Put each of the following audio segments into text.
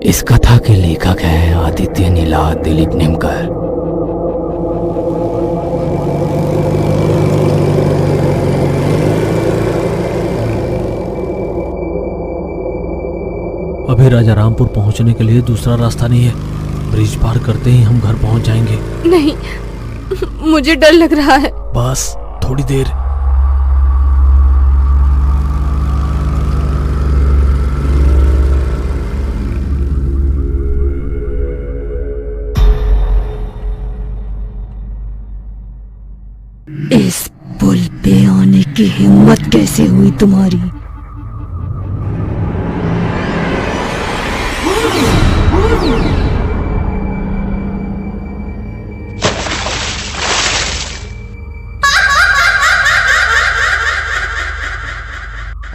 इस कथा के लेखक हैं आदित्य नीलाद दिलीप निमकर। अभी राजा रामपुर पहुंचने के लिए दूसरा रास्ता नहीं है। ब्रिज पार करते ही हम घर पहुंच जाएंगे। नहीं, मुझे डर लग रहा है। बस थोड़ी देर। इस पुल पे आने की हिम्मत कैसे हुई तुम्हारी?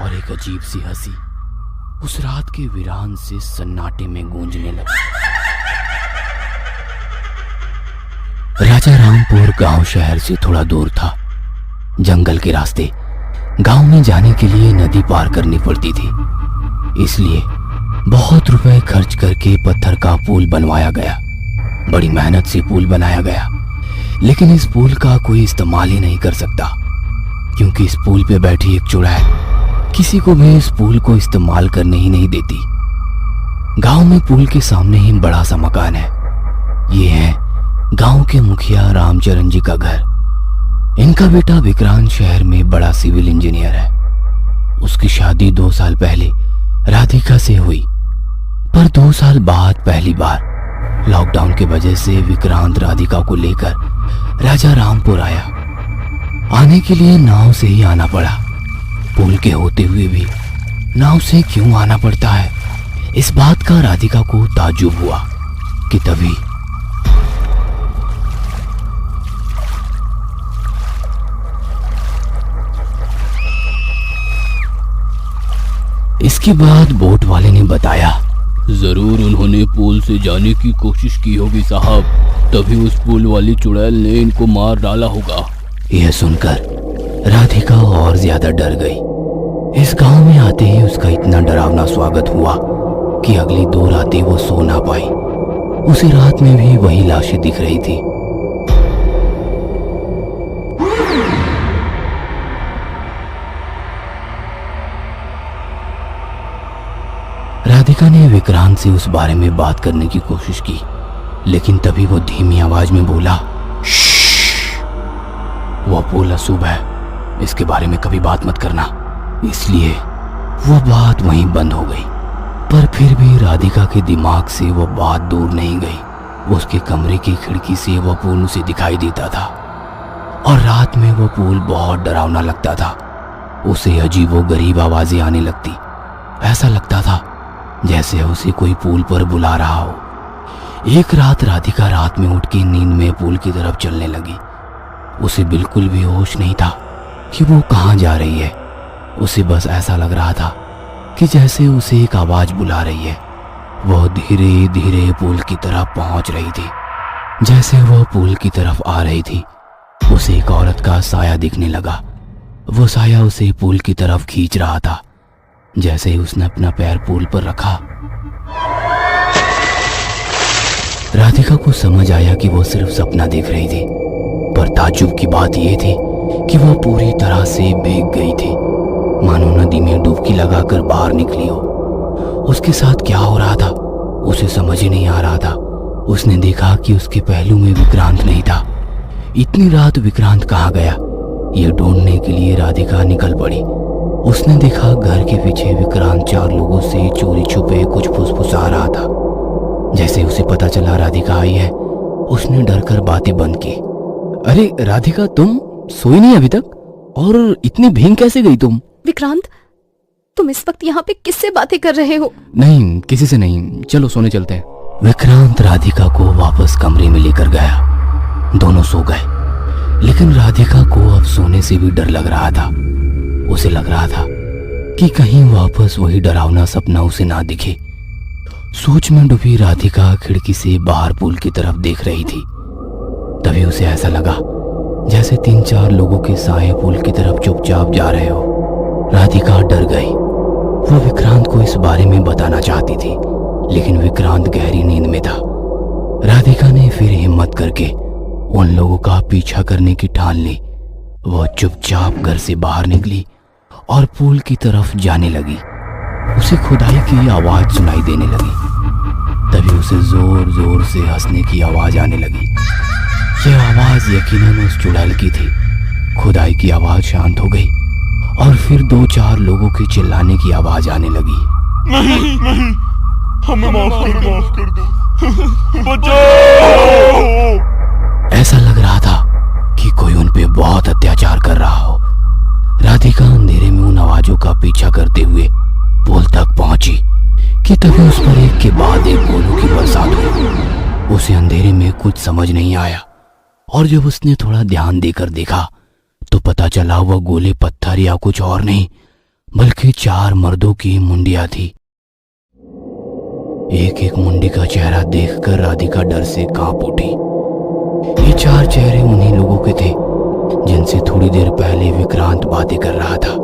और एक अजीब सी हंसी उस रात के वीरान से सन्नाटे में गूंजने लगी। राजा रामपुर गांव शहर से थोड़ा दूर था। जंगल के रास्ते गांव में जाने के लिए नदी पार करनी पड़ती थी, इसलिए बहुत रुपए खर्च करके पत्थर का पुल बनवाया गया। बड़ी मेहनत से पुल बनाया गया, लेकिन इस पुल का कोई इस्तेमाल ही नहीं कर सकता, क्योंकि इस पुल पे बैठी एक चुड़ैल किसी को भी इस पुल को इस्तेमाल करने ही नहीं देती। गांव में पुल के सामने ही बड़ा सा मकान है। ये है गांव के मुखिया रामचरण जी का घर। इनका बेटा विक्रांत शहर में बड़ा सिविल इंजीनियर है। उसकी शादी 2 साल पहले राधिका से हुई, पर 2 साल बाद पहली बार लॉकडाउन की वजह से विक्रांत राधिका को लेकर राजा रामपुर आया। आने के लिए नाव से ही आना पड़ा। पुल के होते हुए भी नाव से क्यों आना पड़ता है, इस बात का राधिका को ताज्जुब हुआ कि तभी इसके बाद बोट वाले ने बताया, जरूर उन्होंने पुल से जाने की कोशिश की होगी साहब, तभी उस पुल वाली चुड़ैल ने इनको मार डाला होगा। यह सुनकर राधिका और ज्यादा डर गई। इस गांव में आते ही उसका इतना डरावना स्वागत हुआ कि अगली 2 रातें वो सो ना पाई। उसी रात में भी वही लाशें दिख रही थी। राधिका ने विक्रांत से उस बारे में बात करने की कोशिश की, लेकिन तभी वो धीमी आवाज में बोला, वह पुल अशुभ है, इसके बारे में कभी बात मत करना। इसलिए वह बात वहीं बंद हो गई। पर फिर भी राधिका के दिमाग से वह बात दूर नहीं गई। उसके कमरे की खिड़की से वह पुल उसे दिखाई देता था और रात में वह पुल बहुत डरावना लगता था। उसे अजीबोगरीब आवाजें आने लगती। ऐसा लगता था जैसे उसे कोई पुल पर बुला रहा हो। एक रात राधिका रात में उठ के नींद में पुल की तरफ चलने लगी। उसे बिल्कुल भी होश नहीं था कि वो कहाँ जा रही है। उसे बस ऐसा लग रहा था कि जैसे उसे एक आवाज बुला रही है। वह धीरे धीरे पुल की तरफ पहुंच रही थी। जैसे वह पुल की तरफ आ रही थी, उसे एक औरत का साया दिखने लगा। वो साया उसे पुल की तरफ खींच रहा था। जैसे ही उसने अपना पैर पुल पर रखा, राधिका को समझ आया कि वो सिर्फ सपना देख रही थी। पर ताज्जुब की बात यह थी कि वह पूरी तरह से भीग गई थी, मानो नदी में डुबकी लगाकर बाहर निकली हो। उसके साथ क्या हो रहा था उसे समझ ही नहीं आ रहा था। उसने देखा कि उसके पहलू में विक्रांत नहीं था। इतनी रात विक्रांत कहाँ गया, यह ढूंढने के लिए राधिका निकल पड़ी। उसने देखा घर के पीछे विक्रांत 4 लोगों से चोरी छुपे कुछ फुसफुसा रहा था। जैसे उसे पता चला राधिका आई है, उसने डरकर बातें बंद की। अरे राधिका, तुम सोई नहीं अभी तक? और इतनी भीग कैसे गई तुम? विक्रांत, तुम इस वक्त यहाँ पे किससे बातें कर रहे हो? नहीं, किसी से नहीं, चलो सोने चलते हैं। विक्रांत राधिका को वापस कमरे में लेकर गया। दोनों सो गए, लेकिन राधिका को अब सोने से भी डर लग रहा था। उसे लग रहा था कि कहीं वापस वही डरावना सपना उसे ना दिखे। सोच में डूबी राधिका खिड़की से बाहर पुल की तरफ देख रही थी। तभी उसे ऐसा लगा जैसे 3-4 लोगों के साए पुल की तरफ चुपचाप जा रहे हो। राधिका डर गई। वो विक्रांत को इस बारे में बताना चाहती थी, लेकिन विक्रांत गहरी नींद में था। राधिका ने फिर हिम्मत करके उन लोगों का पीछा करने की ठान ली। वो चुपचाप घर से बाहर निकली और पूल की तरफ जाने लगी। उसे खुदाई की आवाज सुनाई देने लगी। तभी उसे जोर जोर से हंसने की आवाज आने लगी। यह आवाज यकीनन उस चुड़ैल की थी। खुदाई की आवाज शांत हो गई और फिर 2-4 लोगों के चिल्लाने की आवाज आने लगी। नहीं नहीं, हमें माफ कर दो बचाओ। ऐसा लग रहा था कि कोई उन पे बहुत अत्याचार कर रहा हो। राधिका अंधेरे में उन आवाजों का पीछा करते हुए पुल तक पहुंची कि तभी उस पर एक के बाद एक गोलों की बरसात हुई। उसे अंधेरे में कुछ समझ नहीं आया और जब उसने थोड़ा ध्यान देकर देखा तो पता चला वह गोले पत्थर या कुछ और नहीं बल्कि 4 मर्दों की मुंडियां थी। एक एक मुंडी का चेहरा देखकर राधिका डर से कांप उठी। ये 4 चेहरे उन्हीं लोगों के थे जिनसे थोड़ी देर पहले विक्रांत बातें कर रहा था।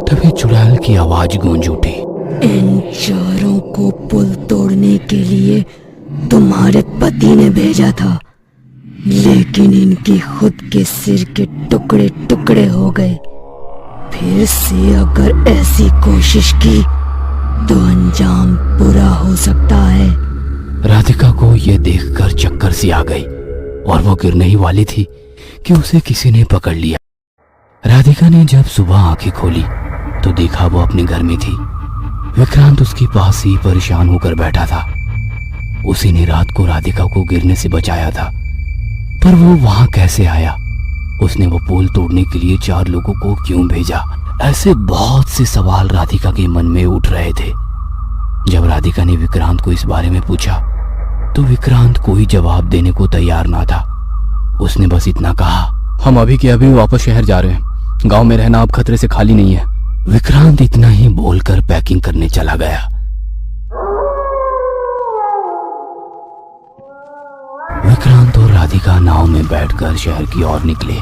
तभी चुड़ैल की आवाज गूंज उठी। इन चारों को पुल तोड़ने के लिए तुम्हारे पति ने भेजा था, लेकिन इनके खुद के सिर के टुकड़े टुकड़े हो गए। फिर से अगर ऐसी कोशिश की तो अंजाम बुरा हो सकता है। राधिका को यह देखकर चक्कर सी आ गई और वो गिरने ही वाली थी कि उसे किसी ने पकड़ लिया। राधिका ने जब सुबह आंखें खोली तो देखा वो अपने घर में थी। विक्रांत उसके पास ही परेशान होकर बैठा था। उसी ने रात को राधिका को गिरने से बचाया था, पर वो वहां कैसे आया? उसने वो पुल तोड़ने के लिए 4 लोगों को क्यों भेजा? ऐसे बहुत से सवाल राधिका के मन में उठ रहे थे। जब राधिका ने विक्रांत को इस बारे में पूछा तो विक्रांत कोई जवाब देने को तैयार ना था। उसने बस इतना कहा, हम अभी के अभी वापस शहर जा रहे हैं। गांव में रहना अब खतरे से खाली नहीं है। विक्रांत इतना ही बोलकर पैकिंग करने चला गया। विक्रांत और राधिका नाव में बैठकर शहर की ओर निकले।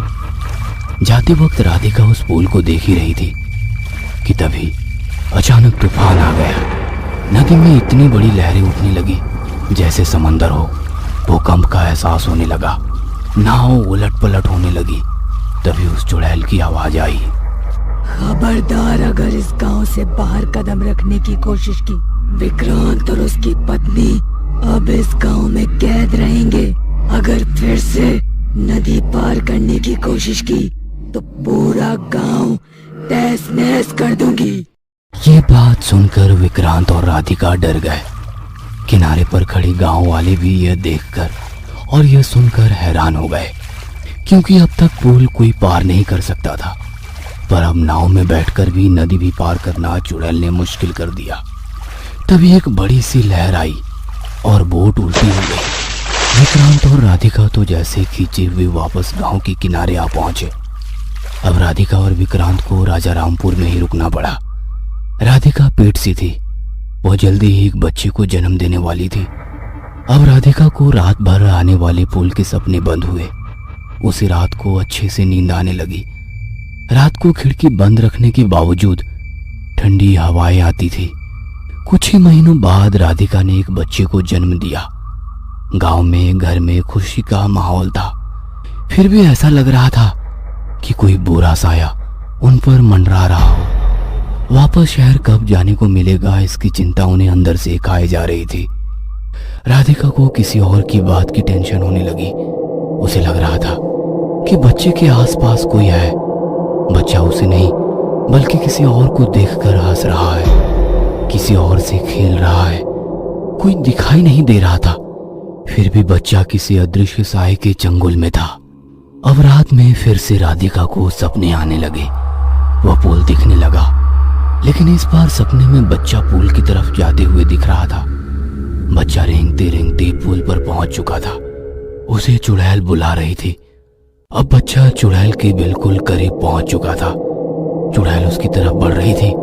जाते वक्त राधिका उस पुल को देख ही रही थी कि तभी अचानक तूफान आ गया। नदी में इतनी बड़ी लहरें उठने लगी जैसे समंदर हो। भूकंप का एहसास होने लगा। नाव उलट पलट होने लगी। तभी उस चुड़ैल की आवाज आई, खबरदार अगर इस गांव से बाहर कदम रखने की कोशिश की, विक्रांत और उसकी पत्नी अब इस गांव में कैद रहेंगे। अगर फिर से नदी पार करने की कोशिश की तो पूरा गांव तहस नहस कर दूंगी। ये बात सुनकर विक्रांत और राधिका डर गए। किनारे पर खड़े गांव वाले भी यह देखकर और यह सुनकर हैरान हो गए, क्योंकि अब तक पुल कोई पार नहीं कर सकता था, पर अब नाव में बैठकर भी नदी भी पार करना चुड़ैल ने मुश्किल कर दिया। तभी एक बड़ी सी लहर आई और बोट उल्टी हो गई। विक्रांत और राधिका तो जैसे खींचे हुए वापस गांव के किनारे आ पहुंचे। अब राधिका और विक्रांत को राजा रामपुर में ही रुकना पड़ा। राधिका पेट सी थी। वह जल्दी ही एक बच्चे को जन्म देने वाली थी। अब राधिका को रात भर आने वाले पुल के सपने बंद हुए। उसे रात को अच्छे से नींद आने लगी। रात को खिड़की बंद रखने के बावजूद ठंडी हवाएं आती थी। कुछ ही महीनों बाद राधिका ने एक बच्चे को जन्म दिया। गांव में घर में खुशी का माहौल था। फिर भी ऐसा लग रहा था कि कोई बुरा साया उन पर मंडरा रहा हो। वापस शहर कब जाने को मिलेगा, इसकी चिंता उन्हें अंदर से खाए जा रही थी। राधिका को किसी और की बात की टेंशन होने लगी। उसे लग रहा था कि बच्चे के आसपास कोई है। बच्चा उसे नहीं बल्कि किसी और को देखकर हंस रहा है, किसी और से खेल रहा है। कोई दिखाई नहीं दे रहा था, फिर भी बच्चा किसी अदृश्य साए के चंगुल में था। अब रात में फिर से राधिका को सपने आने लगे। वह पुल दिखने लगा, लेकिन इस बार सपने में बच्चा पुल की तरफ जाते हुए दिख रहा था। बच्चा रेंगते रेंगते पुल पर पहुंच चुका था। उसे चुड़ैल बुला रही थी। अब बच्चा चुड़ैल के बिल्कुल करीब पहुंच चुका था। चुड़ैल उसकी तरफ बढ़ रही थी।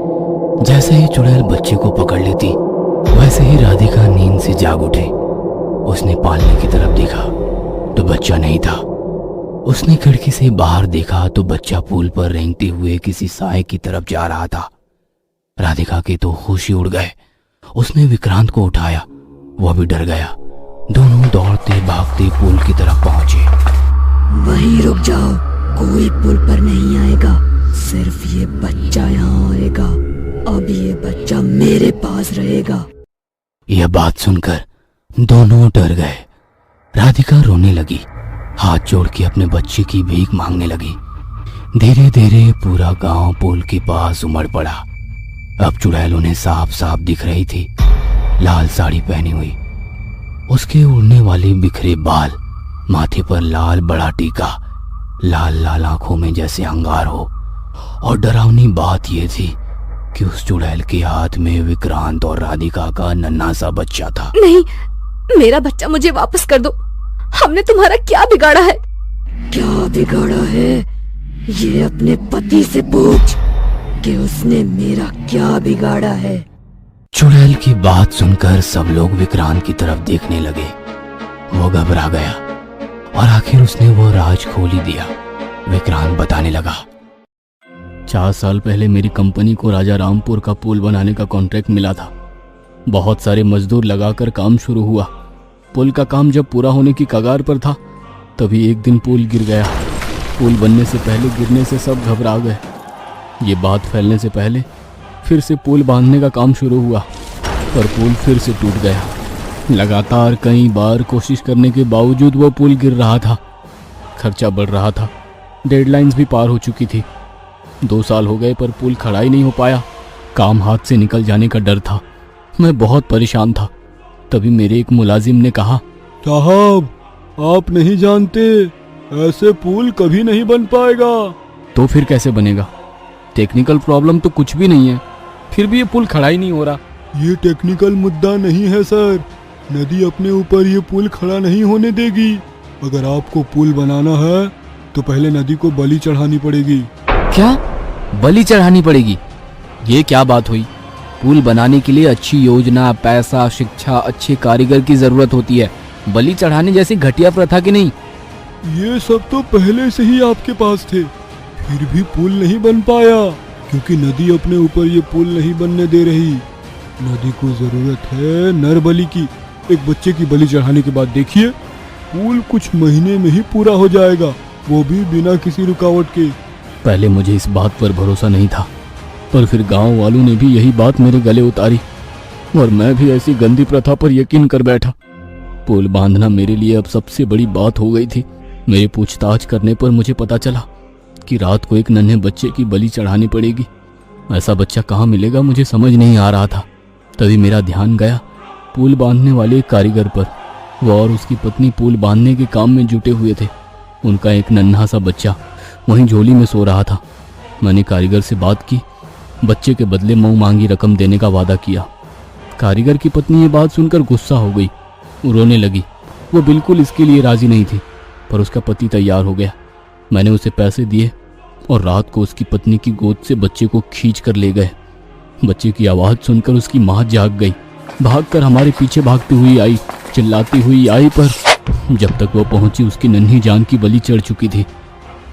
जैसे ही चुड़ैल बच्चे को पकड़ लेती, वैसे ही राधिका नींद से जाग उठी। उसने पालने की तरफ देखा तो बच्चा नहीं था। उसने खिड़की से बाहर देखा तो बच्चा पुल पर रेंगते हुए किसी साए की तरफ जा रहा था। राधिका के तो होश ही उड़ गए उसने विक्रांत को उठाया। वह भी डर गया। दोनों दौड़ते भागते पुल की तरफ पहुंचे। वहीं रुक जाओ, कोई पुल पर नहीं आएगा, सिर्फ ये बच्चा यहाँ आएगा। अब ये बच्चा मेरे पास रहेगा। यह बात सुनकर दोनों डर गए। राधिका रोने लगी, हाथ जोड़ के अपने बच्चे की भीख मांगने लगी। धीरे धीरे पूरा गांव पुल के पास उमड़ पड़ा। अब चुड़ैल उन्हें साफ साफ दिख रही थी, लाल साड़ी पहनी हुई, उसके उड़ने वाले बिखरे बाल, माथे पर लाल बड़ा टीका, लाल लाल आंखों में जैसे अंगार हो। और डरावनी बात यह थी कि उस चुड़ैल के हाथ में विक्रांत और राधिका का नन्हा सा बच्चा था। नहीं, मेरा बच्चा मुझे वापस कर दो। हमने तुम्हारा क्या बिगाड़ा है? क्या बिगाड़ा है? ये अपने पति से पूछ कि उसने मेरा क्या बिगाड़ा है। चुड़ैल की बात सुनकर सब लोग विक्रांत की तरफ देखने लगे। वो घबरा गया और आखिर उसने वो राज खोल ही दिया। विक्रांत बताने लगा। 4 साल पहले मेरी कंपनी को राजा रामपुर का पुल बनाने का कॉन्ट्रैक्ट मिला था। बहुत सारे मजदूर लगाकर काम शुरू हुआ। पुल का काम जब पूरा होने की कगार पर था, तभी एक दिन पुल गिर गया। पुल बनने से पहले गिरने से सब घबरा गए। ये बात फैलने से पहले फिर से पुल बांधने का काम शुरू हुआ, पर पुल फिर से टूट गया। लगातार कई बार कोशिश करने के बावजूद वो पुल गिर रहा था। खर्चा बढ़ रहा था, डेडलाइंस भी पार हो चुकी थी। 2 साल हो गए पर पुल खड़ा ही नहीं हो पाया। काम हाथ से निकल जाने का डर था। मैं बहुत परेशान था। तभी मेरे एक मुलाजिम ने कहा, साहब, आप नहीं जानते, ऐसे पुल कभी नहीं बन पाएगा। तो फिर कैसे बनेगा? टेक्निकल प्रॉब्लम तो कुछ भी नहीं है, फिर भी ये पुल खड़ा ही नहीं हो रहा। ये टेक्निकल मुद्दा नहीं है सर। नदी अपने ऊपर ये पुल खड़ा नहीं होने देगी। अगर आपको पुल बनाना है तो पहले नदी को बलि चढ़ानी पड़ेगी। क्या? बलि चढ़ानी पड़ेगी? ये क्या बात हुई? पुल बनाने के लिए अच्छी योजना, पैसा, शिक्षा, अच्छे कारीगर की जरूरत होती है। बलि चढ़ाने जैसी घटिया प्रथा की नहीं। ये सब तो पहले से ही आपके पास थे, फिर भी पुल नहीं बन पाया क्योंकि नदी अपने ऊपर ये पुल नहीं बनने दे रही। नदी को जरूरत है नर बलि की। एक बच्चे की बलि चढ़ाने के बाद देखिए, पुल कुछ महीने में ही पूरा हो जाएगा, वो भी बिना किसी रुकावट के। पहले मुझे इस बात पर भरोसा नहीं था, पर फिर गांव वालों ने भी यही बात मेरे गले उतारी और मैं भी ऐसी गंदी प्रथा पर यकीन कर बैठा। पुल बांधना मेरे लिए अब सबसे बड़ी बात हो गई थी। मेरे पूछताछ करने पर मुझे पता चला कि रात को एक नन्हे बच्चे की बलि चढ़ानी पड़ेगी। ऐसा बच्चा कहाँ मिलेगा, मुझे समझ नहीं आ रहा था। तभी मेरा ध्यान गया पुल बांधने वाले एक कारीगर पर। वह और उसकी पत्नी पुल बांधने के काम में जुटे हुए थे। उनका एक नन्हा सा बच्चा वहीं झोली में सो रहा था। मैंने कारीगर से बात की, बच्चे के बदले मुंह मांगी रकम देने का वादा किया। कारीगर की पत्नी ये बात सुनकर गुस्सा हो गई, रोने लगी। वो बिल्कुल इसके लिए राजी नहीं थी, पर उसका पति तैयार हो गया। मैंने उसे पैसे दिए और रात को उसकी पत्नी की गोद से बच्चे को खींच कर ले गए। बच्चे की आवाज़ सुनकर उसकी माँ जाग गई, भागकर हमारे पीछे भागती हुई आई, चिल्लाती हुई आई, पर जब तक वो पहुंची उसकी नन्ही जान की बलि चढ़ चुकी थी।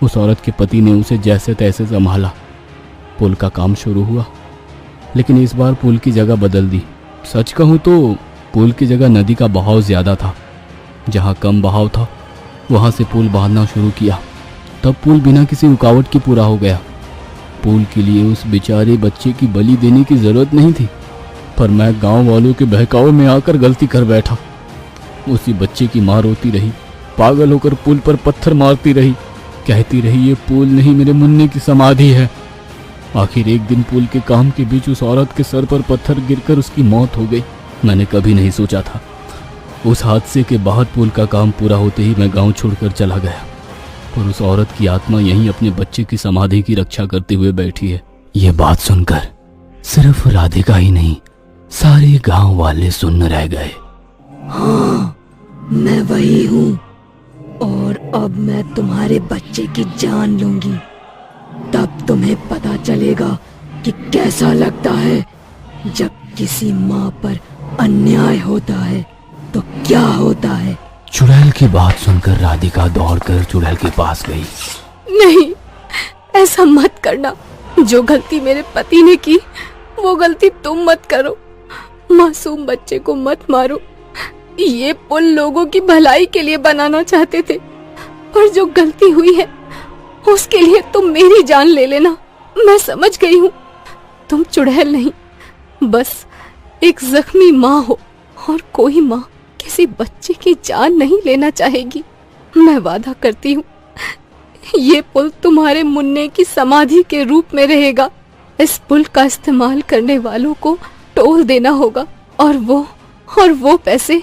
उस औरत के पति ने उसे जैसे तैसे संभाला। पुल का काम शुरू हुआ, लेकिन इस बार पुल की जगह बदल दी। सच कहूँ तो पुल की जगह नदी का बहाव ज़्यादा था। जहाँ कम बहाव था वहाँ से पुल बांधना शुरू किया। तब पुल बिना किसी रुकावट के पूरा हो गया। पुल के लिए उस बेचारे बच्चे की बलि देने की ज़रूरत नहीं थी, पर मैं गांव वालों के बहकावे में आकर गलती कर बैठा। उसी बच्चे की माँ रोती रही, पागल होकर पुल पर पत्थर मारती रही, कहती रही ये पुल नहीं मेरे मुन्ने की समाधि है। आखिर एक दिन पुल के काम के बीच उस औरत के सर पर पत्थर गिरकर उसकी मौत हो गई। मैंने कभी नहीं सोचा था। उस हादसे के बाद पुल का काम पूरा होते ही मैं गांव छोड़कर चला गया, पर उस औरत की आत्मा यहीं अपने बच्चे की समाधि की रक्षा करते हुए बैठी है। ये बात सुनकर सिर्फ राधिका ही नहीं, सारे गांव वाले सुन्न रह गए। हाँ, मैं वही हूँ और अब मैं तुम्हारे बच्चे की जान लूंगी। तब तुम्हें पता चलेगा कि कैसा लगता है जब किसी माँ पर अन्याय होता है तो क्या होता है। चुड़ैल की बात सुनकर राधिका दौड़कर चुड़ैल के पास गई। नहीं, ऐसा मत करना। जो गलती मेरे पति ने की वो गलती तुम मत करो। मासूम बच्चे को मत मारो। ये पुल लोगों की भलाई के लिए बनाना चाहते थे, और जो गलती हुई है उसके लिए तुम मेरी जान ले लेना। मैं समझ गई हूँ, तुम चुड़ैल नहीं, बस एक जख्मी माँ हो, और कोई माँ किसी बच्चे की जान नहीं लेना चाहेगी। मैं वादा करती हूँ, ये पुल तुम्हारे मुन्ने की समाधि के रूप में रहेगा। इस पुल का इस्तेमाल करने वालों को टोल देना होगा, और वो पैसे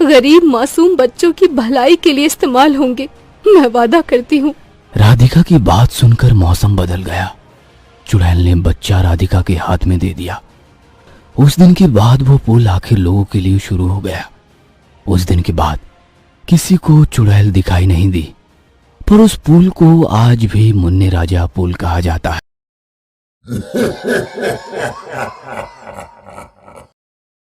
गरीब मासूम बच्चों की भलाई के लिए इस्तेमाल होंगे। मैं वादा करती हूँ। राधिका की बात सुनकर मौसम बदल गया। चुड़ैल ने बच्चा राधिका के हाथ में दे दिया। उस दिन के बाद वो पुल आखिर लोगों के लिए शुरू हो गया। उस दिन के बाद किसी को चुड़ैल दिखाई नहीं दी, पर उस पुल को आज भी मुन्ने राजा पुल कहा जाता है।